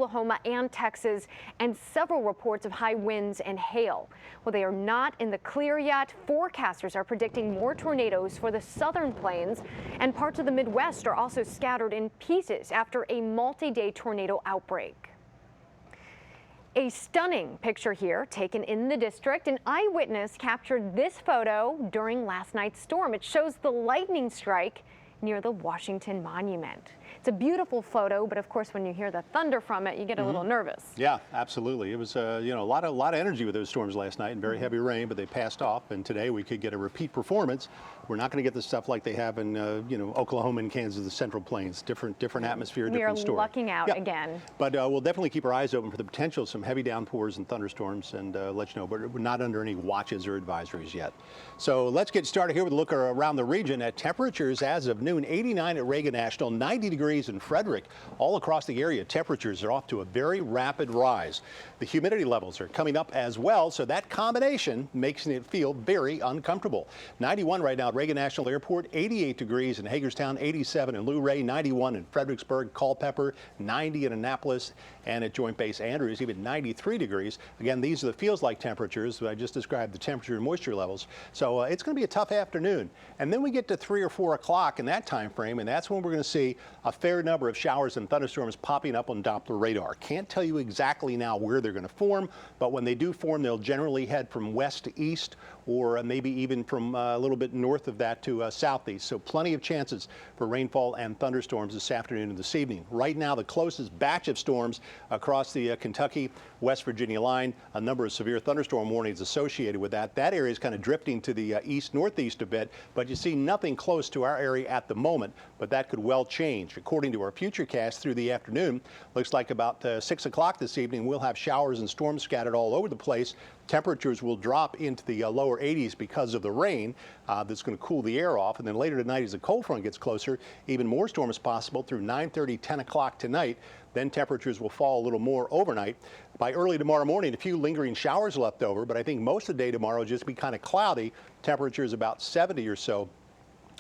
Oklahoma and Texas, and several reports of high winds and hail. Well, they are not in the clear yet. Forecasters are predicting more tornadoes for the southern plains, and parts of the Midwest are also scattered in pieces after a multi-day tornado outbreak. A stunning picture here taken in the district. An eyewitness captured this photo during last night's storm. It shows the lightning strike near the Washington Monument. It's a beautiful photo, but of course, when you hear the thunder from it, you get a little nervous. Yeah, absolutely. It was, a lot of energy with those storms last night and very heavy rain, but they passed off. And today we could get a repeat performance. We're not going to get the stuff like they have in, Oklahoma and Kansas, the Central Plains. Different atmosphere, different story. We are lucking out again. But we'll definitely keep our eyes open for the potential of some heavy downpours and thunderstorms, and let you know. But we're not under any watches or advisories yet. So let's get started here with a look around the region at temperatures as of noon. 89 at Reagan National, 90 degrees in Frederick. All across the area, temperatures are off to a very rapid rise. The humidity levels are coming up as well, so that combination makes it feel very uncomfortable. 91 right now at Reagan National Airport, 88 degrees in Hagerstown, 87 in Luray, 91 in Fredericksburg, Culpeper, 90 in Annapolis, and at Joint Base Andrews, even 93 degrees. Again, these are the feels like temperatures. I just described the temperature and moisture levels. So it's going to be a tough afternoon. And then we get to 3 or 4 o'clock in that time frame, and that's when we're going to see a fair number of showers and thunderstorms popping up on Doppler radar. Can't tell you exactly now where they're going to form, but when they do form, they'll generally head from west to east, or maybe even from a little bit north of that to southeast. So plenty of chances for rainfall and thunderstorms this afternoon and this evening. Right now, the closest batch of storms across the Kentucky, West Virginia line, a number of severe thunderstorm warnings associated with that. That area is kind of drifting to the east-northeast a bit, but you see nothing close to our area at the moment, but that could well change. According to our futurecast through the afternoon, looks like about 6 o'clock this evening, we'll have showers and storms scattered all over the place. Temperatures will drop into the lower 80s because of the rain that's going to cool the air off. And then later tonight, as the cold front gets closer, even more storms possible through 9:30, 10 o'clock tonight. Then temperatures will fall a little more overnight. By early tomorrow morning, a few lingering showers left over, but I think most of the day tomorrow will just be kind of cloudy. Temperatures about 70 or so.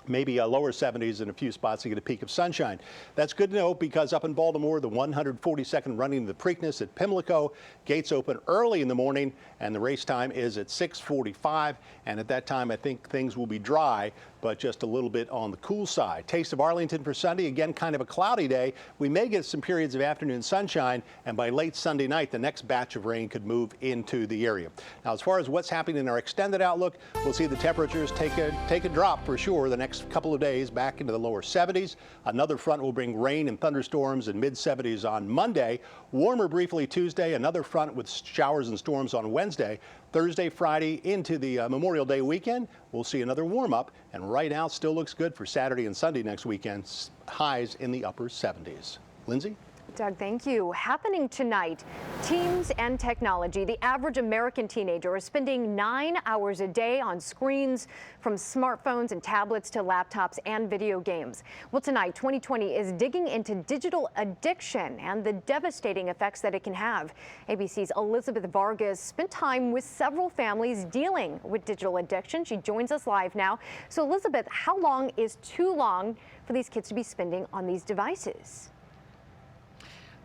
Maybe lower 70s in a few spots to get a peak of sunshine. That's good to know because up in Baltimore, the 142nd running of the Preakness at Pimlico, gates open early in the morning and the race time is at 6:45. And at that time, I think things will be dry, but just a little bit on the cool side. Taste of Arlington for Sunday, again, kind of a cloudy day. We may get some periods of afternoon sunshine, and by late Sunday night, the next batch of rain could move into the area. Now, as far as what's happening in our extended outlook, we'll see the temperatures take a drop for sure the next couple of days back into the lower 70s. Another front will bring rain and thunderstorms in mid-70s on Monday. Warmer briefly Tuesday, another front with showers and storms on Wednesday. Thursday, Friday into the Memorial Day weekend, we'll see another warm up. And right now still looks good for Saturday and Sunday next weekend. Highs in the upper 70s. Lindsay? Doug, thank you. Happening tonight, teens and technology. The average American teenager is spending 9 hours a day on screens, from smartphones and tablets to laptops and video games. Well, tonight, 2020 is digging into digital addiction and the devastating effects that it can have. ABC's Elizabeth Vargas spent time with several families dealing with digital addiction. She joins us live now. So, Elizabeth, how long is too long for these kids to be spending on these devices?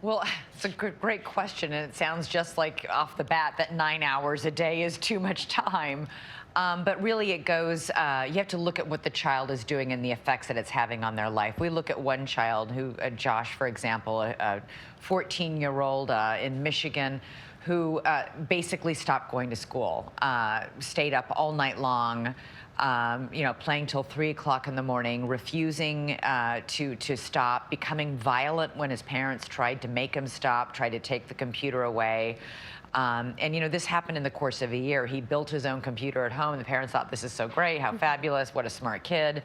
Well, it's a great question, and it sounds just like off the bat that 9 hours a day is too much time. But really it goes, you have to look at what the child is doing and the effects that it's having on their life. We look at one child who, Josh, for example, a 14-year-old in Michigan, who basically stopped going to school, stayed up all night long, playing till 3 o'clock in the morning, refusing to stop, becoming violent when his parents tried to make him stop, tried to take the computer away. This happened in the course of a year. He built his own computer at home. The parents thought, this is so great, how fabulous, what a smart kid.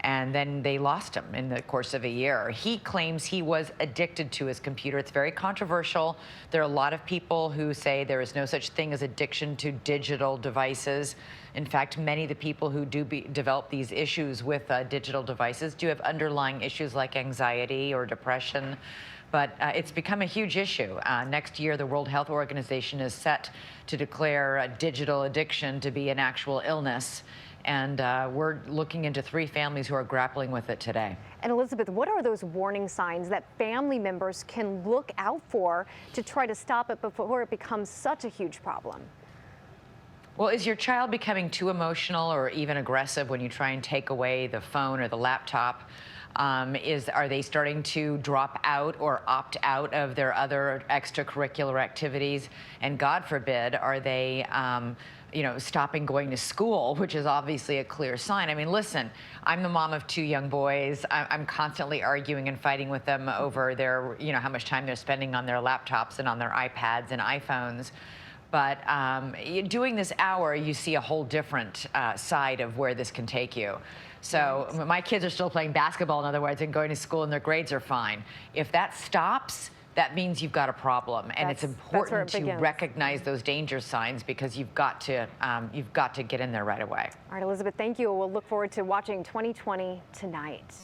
And then they lost him in the course of a year. He claims he was addicted to his computer. It's very controversial. There are a lot of people who say there is no such thing as addiction to digital devices. In fact, many of the people who do develop these issues with digital devices do have underlying issues like anxiety or depression. But it's become a huge issue. Next year, the World Health Organization is set to declare digital addiction to be an actual illness. And we're looking into 3 families who are grappling with it today. And Elizabeth, what are those warning signs that family members can look out for to try to stop it before it becomes such a huge problem? Well, is your child becoming too emotional or even aggressive when you try and take away the phone or the laptop? Are they starting to drop out or opt out of their other extracurricular activities? And God forbid, are they stopping going to school, which is obviously a clear sign. I mean, listen, I'm the mom of 2 young boys. I'm constantly arguing and fighting with them over their, how much time they're spending on their laptops and on their iPads and iPhones. But doing this hour, you see a whole different side of where this can take you. So my kids are still playing basketball, in other words, and going to school, and their grades are fine. If that stops, that means you've got a problem, and it's important to recognize those danger signs, because you've got to get in there right away. All right, Elizabeth, thank you. We'll look forward to watching 2020 tonight.